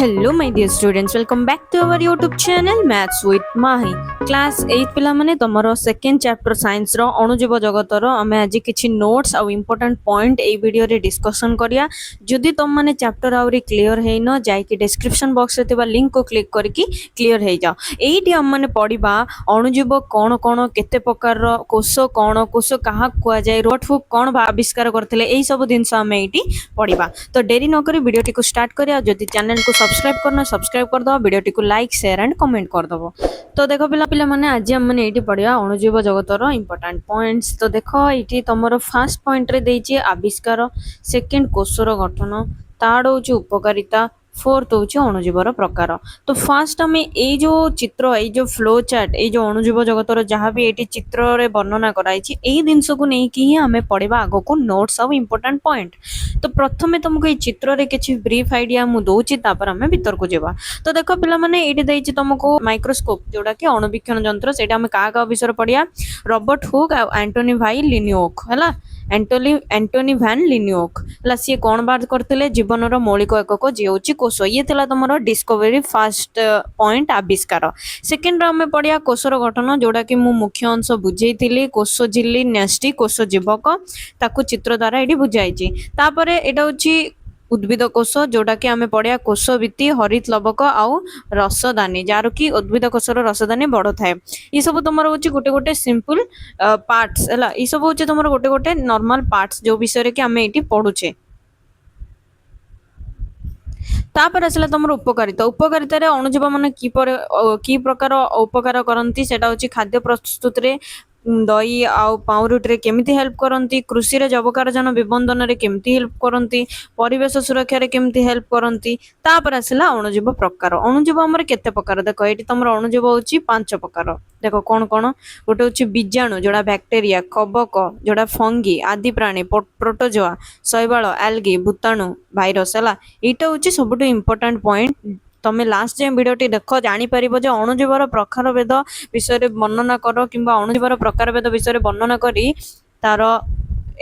Hello my dear students, welcome back to our YouTube channel Maths with Mahi. Class 8 पिला माने तमरो second chapter science रो अणुजीव जगतर आमे आज किछि नोट्स आ इंपोर्टेंट पॉइंट ए वीडियो रे डिस्कशन करिया। जदि तुम माने चैप्टर आउरी क्लियर हेइनो जाय कि डिस्क्रिप्शन बॉक्स रे थिबा लिंक को क्लिक करके क्लियर हे जाओ। एइटी हम माने पढिबा अणुजीव कोन कोन केते प्रकार रो कोष कोन कोष कहा कुआ जाय रोटफुक कोन आविष्कार करथिले एई सब दिनस आमे एइटी पढिबा। तो देरी न करी वीडियो टी को स्टार्ट करिया। जदि चैनल को सब्सक्राइब करना सब्सक्राइब कर दो, वीडियो को लाइक शेयर एंड कमेंट कर दो। तो देखो पिला पिला माने आज हम माने एठी पढिया अणुजीव जगतर इंपोर्टेंट पॉइंट्स। तो देखो एठी तमरो फर्स्ट पॉइंट रे देइची आविष्कार, सेकंड कोषर गठन, थर्ड होची उपकारिता, फोर्थ होची अणुजीवर प्रकार। तो फर्स्ट आम ये जो चित्र ये जो फ्लो चार्ट ये जो अणुजीव जगतर जहाँ भी ये चित्र रे वर्णना कराई जिनस को लेकिन ही आम पढ़ा आग को नोट्स और इंपोर्टेंट पॉइंट। तो प्रथमे तुमको ये चित्र रे किछि ब्रीफ आइडिया मु दउची तापर आम भीतर को जेबा। तो देखो पिला माने एठी देइछि तुमको माइक्रोस्कोप जोड़ा कि अणुवीक्षण यंत्र सेटा आम का विषय पढ़िया रॉबर्ट हुक और एंटोनी भाई लिनियोक हैला एंटोनी वैन लिनियोक हला सी कोन बात करथिले जीवनर मौलिक एकक जे होची कोष। ये थिला तमरो डिस्कवरी फर्स्ट पॉइंट आविष्कार। सेकंड रे पढ़िया कोषर गठन जोड़ा कि मु मुख्य अंश बुझेइथिली कोष झिल्ली न्यष्टि कोष जीवक ताकू चित्र द्वारा एठी बुझाइछि। तापरे एटा होची उद्भिद कोष जोड़ा कि आमे पढ़िया कोष भित्ति हरित लवक आउ रसदानी जार कि उद्भिद कोषर रसदानी बड़ थाए। ये सब तुम होची गोटे गोटे सिंपल पार्ट्स हैला। ये सब होची तुम गोटे गोटे नॉर्मल पार्ट्स जो विषय कि आमे एठी पढुछे। तापर आसला तुम उपकारिता। उपकारिता रे अणुजीव माने की प्रकार उपकार करंती सेटा होची खाद्य प्रस्तुत रे दही आउ पाउरुटी रे केमिति हेल्प करंती, कृषि रे जबकारजन विबंधन रे केमिति हेल्प करंती, परिवेश सुरक्षा रे केमिति हेल्प करंती। तापर आसला अणुजीव प्रकार। अणुजीव हमर केते प्रकार देखो एठी तमर अणुजीव होची 5 प्रकार। देखो कोन कोन गोटे होची बीजाणु जोड़ा बैक्टीरिया, कवक जोड़ा फंगी आदि प्राणी, प्रोटोजोआ शैवाल, एल्गी भूताणु भाइरस हैला। एटा होची सबटु इंपोर्टेंट पॉइंट। तमे लास्ट जे वीडियो टी देखो जानी परिबो जे अणुजीवर प्रकार भेद विषय रे वर्णना करो किंबा अणुजीवर प्रकार भेद विषय रे वर्णना करी तार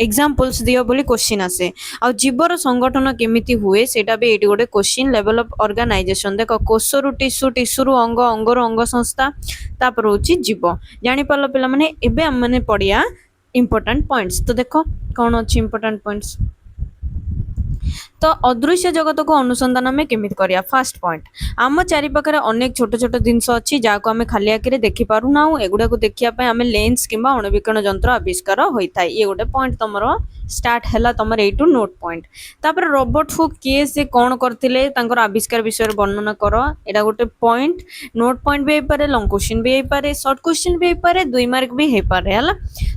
एग्जांपल्स दियो बोली क्वेश्चन आसे। आ जीवर संगठन केमिति हुए सेटा भी एटी गोटे क्वेश्चन लेवल ऑफ ऑर्गेनाइजेशन। देखो कोष रु टिश्यू, टिश्यू रु अंग, अंग रु अंग संस्था, तापर होची जीव। जानि पालो पिला माने एबे हम माने पढ़िया इंपोर्टेंट पॉइंट्स। तो देखो कोन अछि इंपोर्टेंट पॉइंट्स। तो अदृश्य जगत को अनुसंधान में केमिति करिया। फर्स्ट पॉइंट आम चारि पाखरे अनेक छोट छोट जिनस अछि जाको आमे खाली आखिरे देखि पारु ना। एगुडा को देखिया पय आमे लेंस किंबा अणुवीक्षण यंत्र आविष्कार होइथाय। ये गोटे पॉइंट तमरो स्टार्ट हैला तमर एटू नोट पॉइंट। तापर रॉबर्ट हुक किए से कोन करथिले तांकर आविष्कार विषय वर्णना करो। एटा गोटे पॉइंट नोट पॉइंट भी पारे, लॉन्ग क्वेश्चन भी पारे, शॉर्ट क्वेश्चन भी पारे, 2 मार्क भी पारे हैला।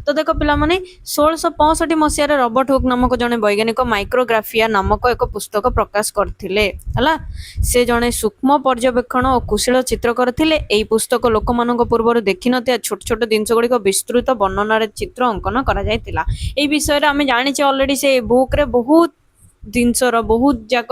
तो देखो पिला माने 1665 मसिया रे रॉबर्ट हुक नामक जने वैज्ञानिक माइक्रोग्राफिया नामक एक पुस्तक प्रकाश करथिले हैला। से जने सूक्ष्म पर्यवेक्षण और कुशल चित्र करथिले। एई पुस्तक लोक मानक पूर्व देखि नथिया छोट छोट जिनस गुडी को विस्तृत वर्णना रे चित्र अंकन करा जायतिला। एई विषय रे आमे जानिचे ऑलरेडी से बुक रे बहुत जिनसर बहुत जाक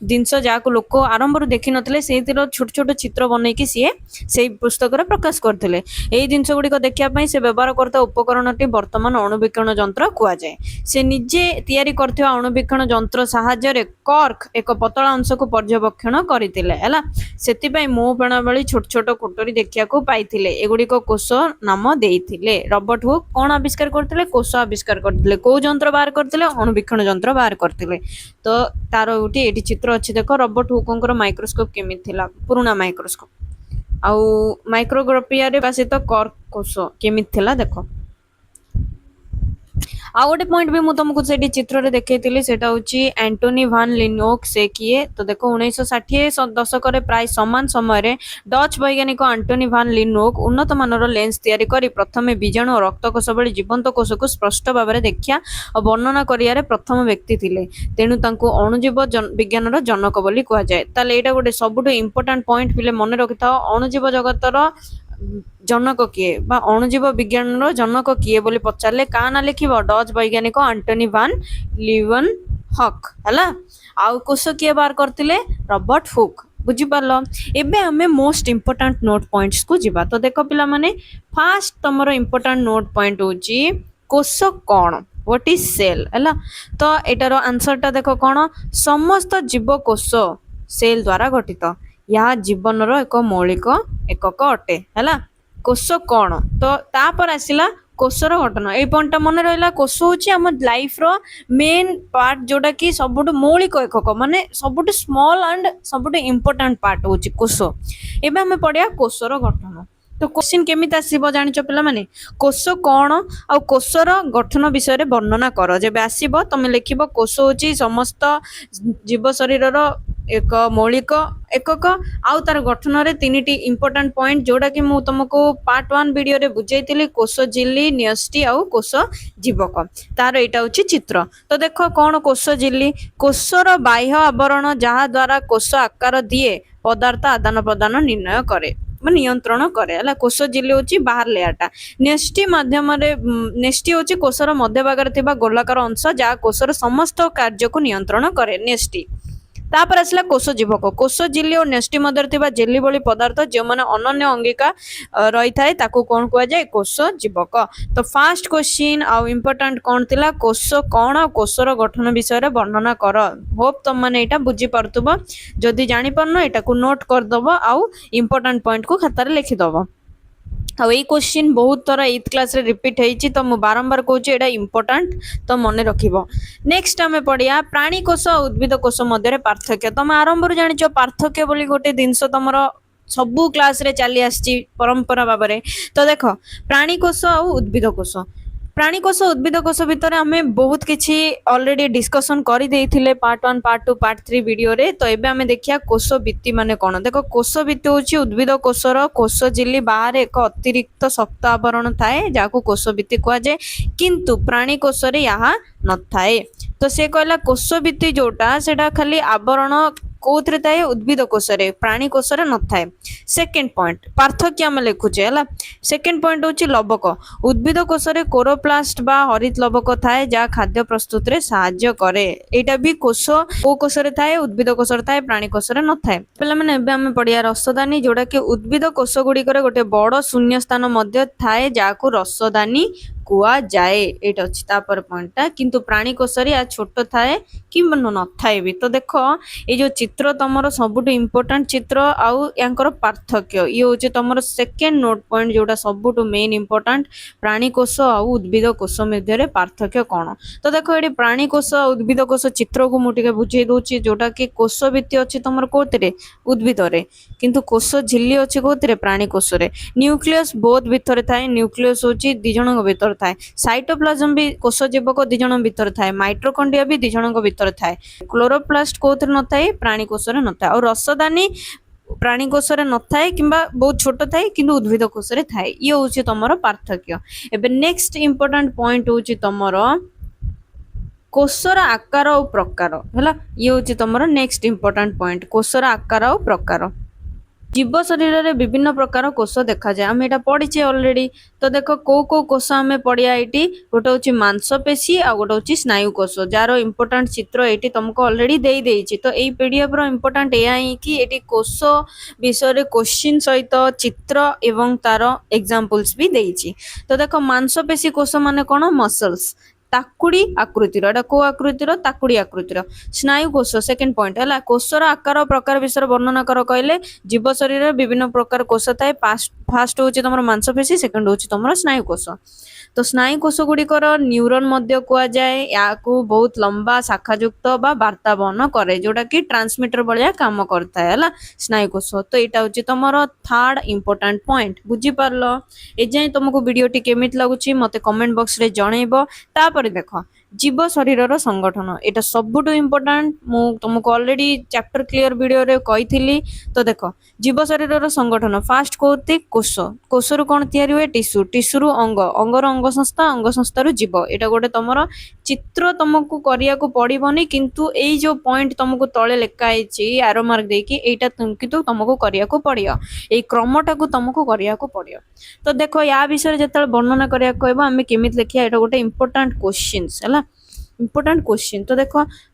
जिनस जाको लोक आरंभ देखि नथिले सेतिर छोट छोट चित्र बनै कि सीए से पुस्तक रे प्रकाश करथिले। एई जिनस गुडी को देखिया पई से व्यवहार करता उपकरणटी वर्तमान अणुवीक्षण यंत्र कुआ जाय। से निजे तयारी करथिबा अणुवीक्षण यंत्र सहाय्य रे कॉर्क एक पतला अंश को पर्यवेक्षण करितिले हैला। सेति पई मो प्रणावली छोट छोट कोटरी देखिया को पाइथिले। एगुडी को कोष नाम देइथिले। रॉबर्ट हुक कोन आविष्कार करथिले? कोष आविष्कार करथिले। को यंत्र बाहर करथिले? अणुवीक्षण यंत्र बाहर करथिले। तो तार उठी एटी चित्र अच्छी देखो रॉबर्ट हुकंकर माइक्रोस्कोप केमिति थिला, पुराना माइक्रोस्कोप आउ माइक्रोग्राफिया रे सहित कॉर्क कोष केमिति थिला देखो। आ गोटे पॉइंट भी मु तुमको सेठी चित्र रे देखैतिली सेटा होची एंटोनी वैन लिनियोक से किए। तो देखो 1960 दशक रे प्राय समान समय रे डच वैज्ञानिक एंटोनी वैन लिनियोक उन्नत मानर लेंस तयारी करी प्रथमे बीजाणु और रक्त कोष भली जीवंत कोष को स्पष्ट भाव में देखिया और वर्णना करिया प्रथम व्यक्ति थिले। तेणु तांको अणुजीव विज्ञान रो जनक बोली कहा जाए। ताले एटा गोटे सबुठु इंपोर्टेंट पॉइंट पिले मन रखिथाओ। अणुजीव जगतर जनक किए बा अणुजीव विज्ञान रो जनक किए बोली पचारले का ना लिखिबो डच वैज्ञानिक एंटोनी वैन लिनियोक हैला। आउ कोष किए बार करथिले? Robert Hooke. बुझी पारलो। एबे हमें मोस्ट इंपोर्टेंट नोट पॉइंट्स को जिबा। तो देखो पिला माने फर्स्ट तमरो इंपोर्टेंट नोट पॉइंट होची कोष कोन, व्हाट इज सेल हैला। तो एटारो आंसर टा देखो कोन समस्त जीव कोष ସେଲ୍ ଦ୍ୱାରା ଗଠିତ। ଏହା ଜୀବନର ଏକ ମୌଳିକ ଏକକ ଅଟେ ହେଲା। କୋଷ କ'ଣ? ତ ତାପରେ ଆସିଲା କୋଷର ଗଠନ। ଏଇ ପଏଣ୍ଟଟା ମନେ ରହିଲା। କୋଷ ହେଉଛି ଆମ ଲାଇଫର ମେନ୍ ପାର୍ଟ, ଯୋଉଟା କି ସବୁଠୁ ମୌଳିକ ଏକକ, ମାନେ ସବୁଠୁ ସ୍ମଲ୍ ଆଣ୍ଡ ସବୁଠୁ ଇମ୍ପୋର୍ଟାଣ୍ଟ ପାର୍ଟ ହେଉଛି କୋଷ। ଏବେ ଆମେ ପଢ଼ିବା କୋଷର ଗଠନ। ତ କୋଶ୍ଚିନ୍ କେମିତି ଆସିବ ଜାଣିଛ ପିଲାମାନେ? କୋଷ କ'ଣ ଆଉ କୋଷର ଗଠନ ବିଷୟରେ ବର୍ଣ୍ଣନା କର। ଯେବେ ଆସିବ ତମେ ଲେଖିବ କୋଷ ହେଉଛି ସମସ୍ତ ଜୀବ ଶରୀରର ଏକ ମୌଳିକ ଏକକ, ଆଉ ତାର ଗଠନରେ ତିନିଟି ଇମ୍ପୋର୍ଟାଣ୍ଟ ପଏଣ୍ଟ, ଯୋଉଟା କି ମୁଁ ତମକୁ ପାର୍ଟ 1 ଭିଡ଼ିଓରେ ବୁଝେଇଥିଲି, କୋଷ ଝିଲ୍ଲି, ନ୍ୟଷ୍ଟି ଆଉ କୋଷ ଜୀବକ। ତାର ଏଇଟା ହେଉଛି ଚିତ୍ର। ତ ଦେଖ କ'ଣ କୋଷ ଝିଲ୍ଲି? କୋଷର ବାହ୍ୟ ଆବରଣ, ଯାହା ଦ୍ୱାରା କୋଷ ଆକାର ଦିଏ, ପଦାର୍ଥ ଆଦାନ ପ୍ରଦାନ ନିର୍ଣ୍ଣୟ କରେ, ନିୟନ୍ତ୍ରଣ କରେ ହେଲା। କୋଷ ଝିଲ୍ଲି ହେଉଛି ବାହାର ଲେୟାରଟା। ନ୍ୟଷ୍ଟି ମାଧ୍ୟମରେ ନ୍ୟଷ୍ଟି ହେଉଛି କୋଷର ମଧ୍ୟଭାଗରେ ଥିବା ଗୋଲାକାର ଅଂଶ, ଯାହା କୋଷର ସମସ୍ତ କାର୍ଯ୍ୟକୁ ନିୟନ୍ତ୍ରଣ କରେ, ନ୍ୟଷ୍ଟି। ତାପରେ ଆସିଲା କୋଷ ଜୀବକ। କୋଷ ଝିଲ୍ଲି ଓ ନ୍ୟଷ୍ଟି ମଧ୍ୟରେ ଥିବା ଜେଲି ଭଳି ପଦାର୍ଥ ଯେଉଁମାନେ ଅନନ୍ୟ ଅଙ୍ଗିକା ରହିଥାଏ, ତାକୁ କ'ଣ କୁହାଯାଏ? କୋଷ ଜୀବକ। ତ ଫାର୍ଷ୍ଟ କ୍ୱେଶ୍ଚିନ୍ ଆଉ ଇମ୍ପୋର୍ଟାଣ୍ଟ କ'ଣ ଥିଲା? କୋଷ କ'ଣ ଆଉ କୋଷର ଗଠନ ବିଷୟରେ ବର୍ଣ୍ଣନା କର। ହୋପ୍ ତମମାନେ ଏଇଟା ବୁଝିପାରୁଥିବ। ଯଦି ଜାଣିପାରୁନ ଏଇଟାକୁ ନୋଟ୍ କରିଦେବ ଆଉ ଇମ୍ପୋର୍ଟାଣ୍ଟ ପଏଣ୍ଟକୁ ଖାତାରେ ଲେଖିଦେବ। ଆଉ ଏଇ କ୍ୱେଶ୍ଚିନ୍ ବହୁତ ଥର 8th କ୍ଲାସ୍ରେ ରିପିଟ୍ ହେଇଛି, ତ ମୁଁ ବାରମ୍ବାର କହୁଛି ଏଇଟା ଇମ୍ପୋର୍ଟାଣ୍ଟ, ତ ମନେ ରଖିବ। ନେକ୍ସଟ ଆମେ ପଢ଼ିବା ପ୍ରାଣୀ କୋଷ ଆଉ ଉଦ୍ଭିଦ କୋଷ ମଧ୍ୟରେ ପାର୍ଥକ୍ୟ। ତମେ ଆରମ୍ଭରୁ ଜାଣିଛ ପାର୍ଥକ୍ୟ ବୋଲି ଗୋଟେ ଜିନିଷ ତମର ସବୁ କ୍ଲାସ୍ରେ ଚାଲି ଆସିଛି ପରମ୍ପରା ଭାବରେ। ତ ଦେଖ ପ୍ରାଣୀ କୋଷ ଆଉ ଉଦ୍ଭିଦ କୋଷ। ପ୍ରାଣୀ କୋଷ ଉଦ୍ଭିଦ କୋଷ ଭିତରେ ଆମେ ବହୁତ କିଛି ଅଲରେଡି ଡିସ୍କସନ୍ କରିଦେଇଥିଲେ ପାର୍ଟ 1, ପାର୍ଟ 2, ପାର୍ଟ 3 ଭିଡ଼ିଓରେ। ତ ଏବେ ଆମେ ଦେଖିବା କୋଷ ଭିତ୍ତି ମାନେ କ'ଣ। ଦେଖ କୋଷ ଭିତ୍ତି ହେଉଛି ଉଦ୍ଭିଦ କୋଷର କୋଷ ଝିଲ୍ଲି ବାହାରେ ଏକ ଅତିରିକ୍ତ ଶକ୍ତ ଆବରଣ ଥାଏ, ଯାହାକୁ କୋଷ ଭିତ୍ତି କୁହାଯାଏ, କିନ୍ତୁ ପ୍ରାଣୀ କୋଷରେ ଏହା ନଥାଏ। ତ ସେ କହିଲା କୋଷ ଭିତ୍ତି ଯୋଉଟା ସେଟା ଖାଲି ଆବରଣ କୋଉଥିରେ ଥାଏ? ଉଦ୍ଭିଦ କୋଷରେ, ପ୍ରାଣୀ କୋଷରେ ନଥାଏ। ସେକେଣ୍ଡ ପଏଣ୍ଟ ପାର୍ଥକ୍ୟ ଆମେ ଲେଖୁଛେ ହେଲା। ସେକେଣ୍ଡ ପଏଣ୍ଟ ହେଉଛି ଲବକ। ଉଦ୍ଭିଦ କୋଷରେ କୋରୋପ୍ଲାଷ୍ଟ ବା ହରିତ ଲବକ ଥାଏ, ଯାହା ଖାଦ୍ୟ ପ୍ରସ୍ତୁତିରେ ସାହାଯ୍ୟ କରେ। ଏଇଟା ବି କୋଷ କୋଉ କୋଷରେ ଥାଏ? ଉଦ୍ଭିଦ କୋଷରେ ଥାଏ, ପ୍ରାଣୀ କୋଷରେ ନଥାଏ। ପିଲାମାନେ ଏବେ ଆମେ ପଢ଼ିବା ରସଦାନୀ, ଯୋଉଟା କି ଉଦ୍ଭିଦ କୋଷ ଗୁଡ଼ିକରେ ଗୋଟେ ବଡ଼ ଶୂନ୍ୟ ସ୍ଥାନ ମଧ୍ୟ ଥାଏ, ଯାହାକୁ ରସଦାନୀ କୁହାଯାଏ। ଏଇଟା ଅଛି ତାପରେ ପଏଣ୍ଟଟା। କିନ୍ତୁ ପ୍ରାଣୀ କୋଷରେ ଏହା ଛୋଟ ଥାଏ କି ନଥାଏ ବି। ତ ଦେଖ ଏଇ ଯୋଉ ଚିତ୍ର ତମର ସବୁଠୁ ଇମ୍ପୋର୍ଟାଣ୍ଟ ଚିତ୍ର ଆଉ ୟାଙ୍କର ପାର୍ଥକ୍ୟ, ଇଏ ହେଉଛି ତମର ସେକେଣ୍ଡ ନୋଟ୍ ପଏଣ୍ଟ, ଯୋଉଟା ସବୁଠୁ ମେନ୍ ଇମ୍ପୋର୍ଟାଣ୍ଟ। ପ୍ରାଣୀ କୋଷ ଆଉ ଉଦ୍ଭିଦ କୋଷ ମଧ୍ୟରେ ପାର୍ଥକ୍ୟ କ'ଣ? ତ ଦେଖ ଏଠି ପ୍ରାଣୀ କୋଷ ଆଉ ଉଦ୍ଭିଦ କୋଷ ଚିତ୍ରକୁ ମୁଁ ଟିକେ ବୁଝେଇ ଦଉଛି। ଯୋଉଟା କି କୋଷ ଭିତ୍ତି ଅଛି ତମର କୋଉଥିରେ? ଉଦ୍ଭିଦରେ, କିନ୍ତୁ କୋଷ ଝିଲ୍ଲି ଅଛି କୋଉଥିରେ? ପ୍ରାଣୀ କୋଷରେ। ନ୍ୟୁକ୍ଲିୟସ୍ ବୋଥ୍ ଭିତରେ ଥାଏ। ନ୍ୟୁକ୍ଲିୟସ୍ ହେଉଛି ଦି ଜଣଙ୍କ ଭିତରେ ଥାଏ। ସାଇଟୋପ୍ଲାଜମ ବି କୋଷ ଜୀବକ ଦି ଜଣଙ୍କ ଭିତରେ ଥାଏ। ମାଇଟ୍ରୋକଣ୍ଡ୍ରିଆ ବି ଦି ଜଣଙ୍କ ଭିତରେ ଥାଏ। କ୍ଲୋରୋପ୍ଲାଷ୍ଟ କୋଉଥିରେ ନଥାଏ? ପ୍ରାଣୀ କୋଷରେ ନଥାଏ। ଆଉ ରସଦାନୀ ପ୍ରାଣୀ କୋଷରେ ନଥାଏ କିମ୍ବା ବହୁତ ଛୋଟ ଥାଏ, କିନ୍ତୁ ଉଦ୍ଭିଦ କୋଷରେ ଥାଏ। ଇଏ ହେଉଛି ତମର ପାର୍ଥକ୍ୟ। ଏବେ ନେକ୍ସଟ ଇମ୍ପୋର୍ଟାଣ୍ଟ ପଏଣ୍ଟ ହେଉଛି ତମର କୋଷର ଆକାର ଆଉ ପ୍ରକାର ହେଲା। ଇଏ ହେଉଛି ତମର ନେକ୍ସଟ ଇମ୍ପୋର୍ଟାଣ୍ଟ ପଏଣ୍ଟ, କୋଷର ଆକାର ଆଉ ପ୍ରକାର। ଜୀବ ଶରୀରରେ ବିଭିନ୍ନ ପ୍ରକାର କୋଷ ଦେଖାଯାଏ, ଆମେ ଏଇଟା ପଢିଛେ ଅଲରେଡି। ତ ଦେଖ କୋଉ କୋଉ କୋଷ ଆମେ ପଢିବା ଏଇଠି। ଗୋଟେ ହେଉଛି ମାଂସପେଶୀ ଆଉ ଗୋଟେ ହେଉଛି ସ୍ନାୟୁ କୋଷ, ଯାହାର ଇମ୍ପୋର୍ଟାଣ୍ଟ ଚିତ୍ର ଏଇଠି ତମକୁ ଅଲରେଡି ଦେଇଦେଇଛି। ତ ଏଇ ପିଡିଏଫର ଇମ୍ପୋର୍ଟାଣ୍ଟ ଏଇଆ ହିଁ କି ଏଠି କୋଷ ବିଷୟରେ କୋଶ୍ଚିନ୍ ସହିତ ଚିତ୍ର ଏବଂ ତାର ଏକ୍ସାମ୍ପଲ୍ସ ବି ଦେଇଛି। ତ ଦେଖ ମାଂସପେଶୀ କୋଷ ମାନେ କ'ଣ? ମସଲ୍ସ, ତାକୁଡ଼ି ଆକୃତିର। ଏଟା କୋଉ ଆକୃତିର? ତାକୁଡ଼ି ଆକୃତିର। ସ୍ନାୟୁ କୋଷ ସେକେଣ୍ଡ ପଏଣ୍ଟ ହେଲା। କୋଷର ଆକାର ପ୍ରକାର ବିଷୟରେ ବର୍ଣ୍ଣନା କର କହିଲେ ଜୀବ ଶରୀରରେ ବିଭିନ୍ନ ପ୍ରକାର କୋଷ ଥାଏ। ଫାର୍ଷ୍ଟ ହେଉଛି ତମର ମାଂସପେଶୀ, ସେକେଣ୍ଡ ହେଉଛି ତମର ସ୍ନାୟୁ କୋଷ। ତ ସ୍ନାୟୁ କୋଷ ଗୁଡ଼ିକର ନ୍ୟୁରନ୍ ମଧ୍ୟ କୁହାଯାଏ। ଏହାକୁ ବହୁତ ଲମ୍ବା ଶାଖାଯୁକ୍ତ ବା ବାର୍ତ୍ତା ବହନ କରେ, ଯୋଉଟା କି ଟ୍ରାନ୍ସମିଟର ଭଳିଆ କାମ କରିଥାଏ ହେଲା ସ୍ନାୟୁ କୋଷ। ତ ଏଇଟା ହେଉଛି ତମର ଥାର୍ଡ ଇମ୍ପୋର୍ଟାଣ୍ଟ ପଏଣ୍ଟ। ବୁଝିପାରିଲ? ଏଯାଏଁ ତମକୁ ଭିଡ଼ିଓଟି କେମିତି ଲାଗୁଛି ମତେ କମେଣ୍ଟ ବକ୍ସରେ ଜଣେଇବ। ତାପରେ ଦେଖ ଜୀବ ଶରୀରର ସଂଗଠନ, ଏଇଟା ସବୁଠୁ ଇମ୍ପୋର୍ଟାଣ୍ଟ। ମୁଁ ତମକୁ ଅଲରେଡି ଚାପ୍ଟର କ୍ଲିୟର ଭିଡ଼ିଓରେ କହିଥିଲି। ତ ଦେଖ ଜୀବ ଶରୀରର ସଂଗଠନ ଫାର୍ଷ୍ଟ କୋଉଠି? କୋଷ। କୋଷରୁ କ'ଣ ତିଆରି ହୁଏ? ଟିସ୍ୟୁ। ଟିସ୍ୟୁରୁ ଅଙ୍ଗ, ଅଙ୍ଗର ଅଙ୍ଗ ସଂସ୍ଥା, ଅଙ୍ଗ ସଂସ୍ଥାରୁ ଜୀବ। ଏଇଟା ଗୋଟେ ତମର ଚିତ୍ର ତମକୁ କରିବାକୁ ପଡିବନି, କିନ୍ତୁ ଏଇ ଯୋଉ ପଏଣ୍ଟ ତମକୁ ତଳେ ଲେଖା ହେଇଛି ଆରୋ ମାର୍କ ଦେଇକି, ଏଇଟା କିନ୍ତୁ ତମକୁ କରିବାକୁ ପଡିବ। ଏଇ କ୍ରମଟାକୁ ତମକୁ କରିବାକୁ ପଡିବ। ତ ଦେଖ ୟା ବିଷୟରେ ଯେତେବେଳେ ବର୍ଣ୍ଣନା କରିବାକୁ କହିବ ଆମେ କେମିତି ଲେଖିବା, ଏଇଟା ଗୋଟେ ଇମ୍ପୋର୍ଟାଣ୍ଟ କ୍ୱେଶ୍ଚିନ୍ସ ହେଲା, ଇମ୍ପୋର୍ଟାଣ୍ଟ କ୍ୱେଶ୍ଚିନ୍। ତ ଦେଖ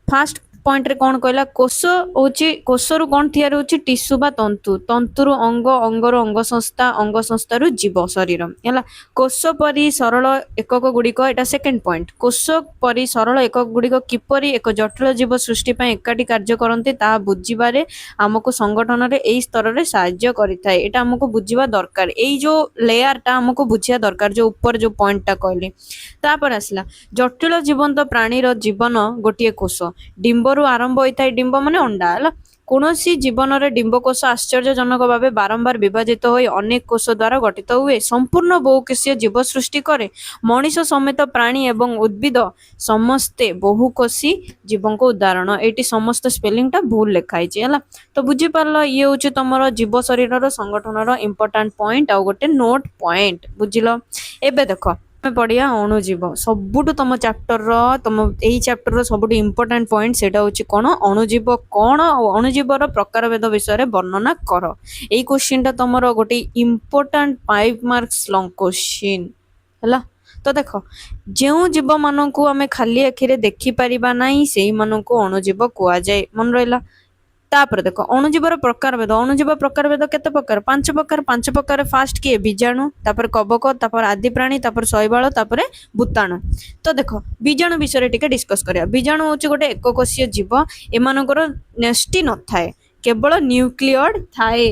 ଫାର୍ଷ୍ଟ पॉइंट रे कौन कहला कोष होची कोषरु कौन तैयार होची टिश्यू बा तंतु तंतुरु अंग अंगरु अंग संस्थारु जीव शरीर हैला कोष परी सरल एकक गुड़िक एटा सेकेंड पॉइंट कोष परी सरल एकक गुड़िक किपरि एक जटिल जीव सृष्टि पई एकाठी कार्य करंती ता बुझिबारे हमको संगठन रे एई स्तर रे सहाय्य करिथाय एटा हमको बुझिबा दरकार एई जो लेयर टा हमको बुझिया दरकार जो ऊपर जो पॉइंट टा कहली तापर आसला जटिल जीवंत प्राणी रो जीवन गोटिए कोष डिंबरु आरंभ होता है डिंब माने अंडा है कौनसी जीवन रे डिंबकोष आश्चर्यजनक भाव बारंबार विभाजित हो अनेक कोष द्वारा गठित हुए संपूर्ण बहुकोषीय जीव सृष्टि करे मनीष समेत प्राणी एवं उद्भिद समस्ते बहुकोषी जीवों को उदाहरण एटी समस्त स्पेलिंग टा भूल लिखाई है तो बुझी पारल ये हूँ तुम जीव शरीर संगठन इंपोर्टाट पॉइंट आउ गोटे नोट पॉइंट बुझिल एबे देख पढ़िया अणुजीव सबुठु तुम चैप्टर तुम यही चैप्टर सबुठु इंपोर्टाट पॉइंट सेटा होची कोन अणुजीव कोन अणुजीवर प्रकारभेद विषय रे वर्णना कर एई क्वेश्चन टा तुमरो गोटे इंपोर्टाट 5 मार्क्स लॉन्ग क्वेश्चन हला तो देख जो जीव मानू आम खाली आखिरे देखी पारिबा नाही सेही मानू अणुजीव कुआ जाए मन रहिला तापर देख अणुजीवर प्रकारभेद अणुजीव प्रकारभेद केते प्रकार पांच प्रकार फास्ट किए बीजाणु तापर कवक तापर आदि प्राणी तापर शैवाल तापर भूताणु तो देख बीजाणु विषय टिके डिस्कस करिया बीजाणु होची गोटे एककोषीय जीव एमानकर नेस्टी न थाए केवल न्यूक्लियड थाए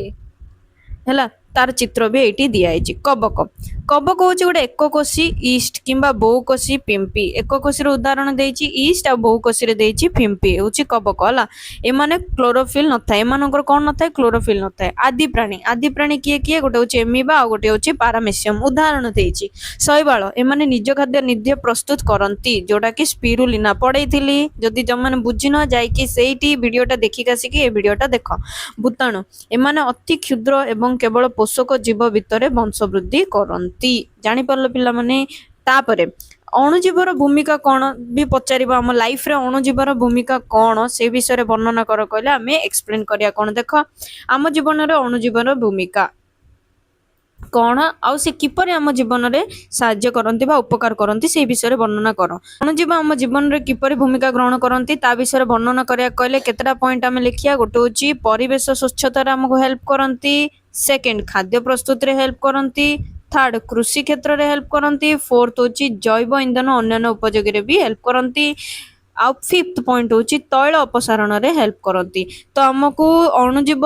हैला तार चित्र भी एटी दिया है कवक कवक हूँ गोटे एककोषी ईस्ट किंबा बहुकोषी पिंपी एककोषी उदाहरण देछि ईस्ट आ बहुकोषी रे देछि पिंपी हूँ कवक हला एमाने क्लोरोफिल न थाए एमानकर कोन न थाए क्लोरोफिल न थाए आदि प्राणी किए किए गोटे हूँ एमीबा आ गोटे हूँ पारामेसियम उदाहरण देछि शैवाल एमाने निज खाद्य निजे प्रस्तुत करंती जोटा कि स्पिरुलिना पढ़ेइथिली जदि जमने बुझी न जाई कि सेठी वीडियोटा देखिक आसिकी ए वीडियोटा देख भूताणु एमाने अति क्षुद्र एवं केवल पोषक जीव भितर वंशवृद्धि करती जानी पारल पिला माने तापरे अणुजीवर भूमिका कौन भी पचार आम लाइफ रे अणुजीवर भूमिका कौन से विषय वर्णना कर कहले आम एक्सप्लेन करिया कौन देख आम जीवन रे अणुजीवर भूमिका कौन आउ से किपर आम जीवन रे साहाय्य करती उपकार करती से विषय वर्णना कर अणुजीव आम जीवन रे किपर भूमिका ग्रहण करती ता विषय वर्णना करिया कहले केतेटा पॉइंट आम लिखिया गोटे होची परिवेश स्वच्छता आमको हेल्प करती सेकेंड खाद्य प्रस्तुत रे हेल्प करती थर्ड कृषि क्षेत्र रे हेल्प करती फोर्थ होची जैव इंधन अन्य उपयोगी रे भी हेल्प करती आ फिफ्थ पॉइंट होची तैल अपसारण रे हेल्प करती तो आमको अणुजीव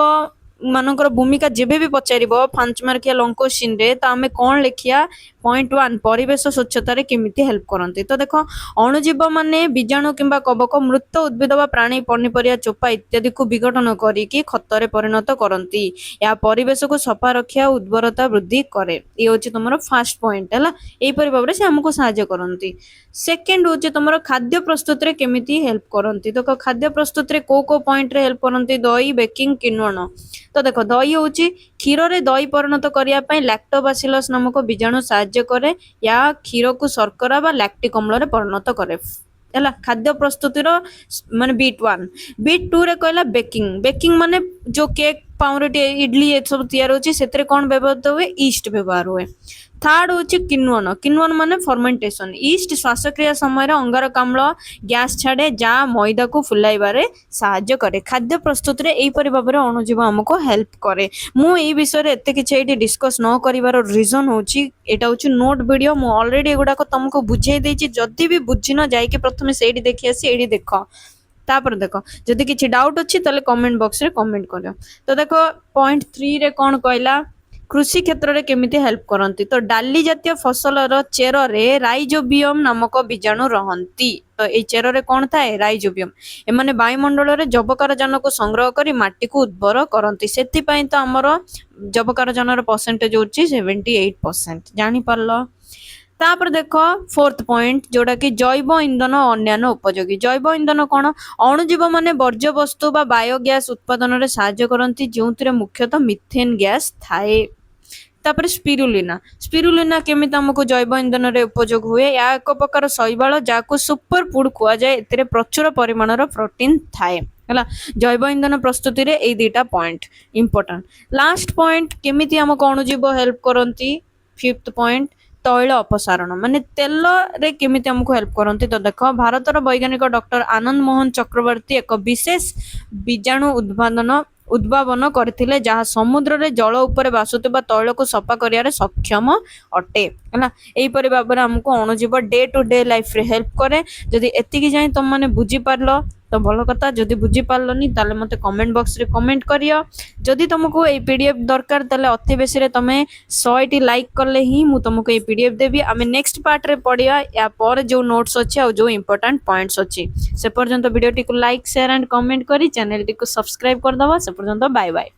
मानकर भूमिका जेबे भी पचार 5 मार्किया लॉन्ग क्वेश्चन रे तो आमे कौन लिखिया पॉइंट 1 परिवेश स्वच्छता रे केमिति हेल्प करते तो देख अणुजीव माने बीजाणु किंबा कवक मृत उद्भिद बा प्राणी पनिपरिया चोपा इत्यादि को विघटन करिकी खतरे परिणत करती या परिवेश को सफा रखिया उर्वरता वृद्धि करे ये होची तुमरो फर्स्ट पॉइंट हैला एई परि भाबरे से हमको सहायता करती सेकेंड होची तुमरो खाद्य प्रस्तुत रे केमिति हेल्प करती तो खाद्य प्रस्तुत रे को पॉइंट रे हेल्प करती दही बेकिंग किण्वन तो देख दही हूँ क्षीर रे दही परिणत करने लैक्टोबासिलस नामक बीजाणु साहाय्य करे या क्षीर को शर्करा बा लैक्टिक अम्ल रे परिणत करे है खाद्य प्रस्तुतिर माने बीट 2 रे कहला बेकिंग माने जो केक पाउंरुटी इडली ये सब तैयार होची सेतरे कोन व्यवहार हुए ईस्ट व्यवहार हुए थर्ड होची किण्वन माने फर्मेंटेशन ईस्ट श्वासक्रिया समय अंगारकाम्ल गैस छाड़े जा मैदा को फुलाइबारे साहाय्य करे खाद्य प्रस्तुत रे एई परि भाबरे अणुजीव हमको हेल्प करे मु एई विषय रे एते किछ एठी डिस्कस न करिवार रीजन होची एटा होची नोट वीडियो मु ऑलरेडी एगुडा को तुमको बुझाई देछि जदी भी बुझी न जाय कि प्रथमे सेठी देखि आसी एठी देखो तापर देखो जदि किछि डाउट अछि तले कमेंट बॉक्स रे कमेंट करियो तो देखो पॉइंट 3 रे कोन कहला कृषि क्षेत्र में केमिति हेल्प करती तो डाली जातीय फसल चेर रे राइजोबियम नामक बीजाणु रहती तो ये चेर रे कौन थाए राइजोबियम एमाने वायुमंडल रे जबकारजन को संग्रह करी माटी को उर्वर करती सेति पई तो हमर जबकारजन परसेंटेज होची 78% जानि पारलो तापर देख फोर्थ पॉइंट जोड़ा कि जैव इंधन अन्य उपयोगी जैव इंधन कौन अणुजीव माने वर्ज्य वस्तु बा बायोगैस उत्पादन रे साहाय्य करती जो मुख्यतः मिथेन गैस थाए तापर स्पिरुलिना केमिति हमको जैव इंधन रे उपयोग हुए या एक प्रकार शैवाल जाको सुपर फूड खुआ जाए एते प्रचुर परिमाण प्रोटीन थाए है जैव इंधन प्रस्तुति रे ए दुटा पॉइंट इंपोर्टेंट लास्ट पॉइंट केमिति हमको अणुजीव हेल्प करती फिफ्थ पॉइंट ତୈଳ ଅପସାରଣ ମାନେ ତେଲରେ କେମିତି ଆମକୁ ହେଲ୍ପ କରନ୍ତି। ତ ଦେଖ ଭାରତର ବୈଜ୍ଞାନିକ ଡକ୍ଟର ଆନନ୍ଦ ମୋହନ ଚକ୍ରବର୍ତ୍ତୀ ଏକ ବିଶେଷ ବୀଜାଣୁ ଉଦ୍ଭାବନ କରିଥିଲେ ଯାହା ସମୁଦ୍ରରେ ଜଳ ଉପରେ ଭାସୁଥିବା ତୈଳକୁ ସଫା କରିବାରେ ସକ୍ଷମ ଅଟେ ହେଲା। ଏହିପରି ଭାବରେ ଆମକୁ ଅଣୁଜୀବ ଡେ ଟୁ ଡେ ଲାଇଫରେ ହେଲ୍ପ କରେ। ଯଦି ଏତିକି ଯାଇ ତମମାନେ ବୁଝିପାରିଲ ତ ଭଲ କଥା, ଯଦି ବୁଝିପାରିଲନି ତାହେଲେ ମତେ କମେଣ୍ଟ ବକ୍ସରେ କମେଣ୍ଟ କରିଅ। ଯଦି ତମକୁ এই পিডিএফ ଦରକାର ତାହେଲେ ଅତି ବେଶୀରେ ତମେ 100ଟି ଲାଇକ୍ କଲେ ହିଁ ମୁଁ ତମକୁ এই ପିডিএଫ ଦେବି। ଆମେ ନେକ୍ସଟ ପାର୍ଟରେ ପଢିବା ୟା ପରେ ଯୋଉ ନୋଟ୍ସ ଅଛି ଆଉ ଯୋଉ ଇମ୍ପୋର୍ଟାଣ୍ଟ ପଏଣ୍ଟସ ଅଛି। ସେ ପର୍ଯ୍ୟନ୍ତ ଭିଡିଓଟିକୁ ଲାଇକ୍ ସେୟାର ଆଣ୍ଡ କମେଣ୍ଟ କରି ଚ୍ୟାନେଲଟିକୁ ସବସ୍କ୍ରାଇବ କରିଦବ। ସେ ପର୍ଯ୍ୟନ୍ତ ବାଏ ବାଏ।